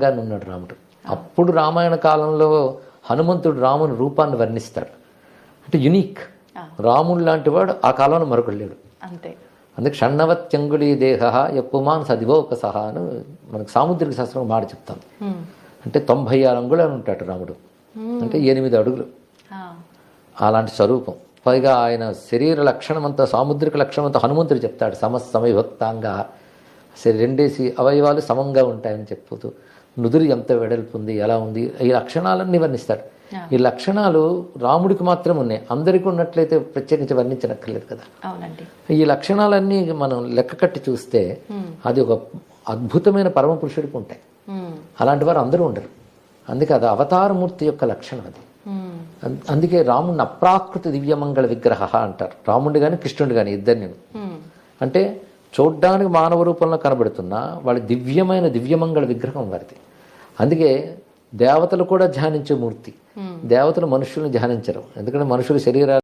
అందంగానే ఉన్నాడు రాముడు. అప్పుడు రామాయణ కాలంలో హనుమంతుడు రాముని రూపాన్ని వర్ణిస్తాడు. అంటే యునిక్. రాముడు లాంటి వాడు ఆ కాలంలో మరొకడు లేడు. అంతే. అందుకే షణ్ణవత్యంగుళీ దేహ ఎప్పుమాన్ సదివోక సహా అని మనకు సాముద్రిక శాస్త్రం మాట చెప్తాం. అంటే 96 అంగుళాలు ఉంటాడు రాముడు, అంటే 8 అడుగులు. అలాంటి స్వరూపం. పైగా ఆయన శరీర లక్షణం అంతా, సాముద్రిక లక్షణం అంతా హనుమంతుడు చెప్తాడు. సమవిభక్తాంగా, రెండేసి అవయవాలు సమంగా ఉంటాయని చెప్పుతూ, నుదురు ఎంత వెడల్పు ఉంది, ఎలా ఉంది, ఈ లక్షణాలన్నీ వర్ణిస్తాడు. ఈ లక్షణాలు రాముడికి మాత్రం ఉన్నాయి, అందరికీ ఉన్నట్లయితే ప్రత్యేకించి వర్ణించనక్కర్లేదు కదా. ఈ లక్షణాలన్నీ మనం లెక్క కట్టి చూస్తే అది ఒక అద్భుతమైన పరమ పురుషుడికి ఉంటాయి. అలాంటి వారు అందరూ ఉండరు. అందుకే అది అవతారమూర్తి యొక్క లక్షణం అది. అందుకే రాముడిని అప్రాకృత దివ్యమంగళ విగ్రహ అంటారు. రాముడి కానీ కృష్ణుడు కానీ ఇద్దరిని. అంటే చూడ్డానికి మానవ రూపంలో కనబడుతున్న వాళ్ళ దివ్యమంగళ విగ్రహం వారిది. అందుకే దేవతలు కూడా ధ్యానించే మూర్తి. దేవతలు మనుషుల్ని ధ్యానించరు, ఎందుకంటే మనుషుల శరీరాలు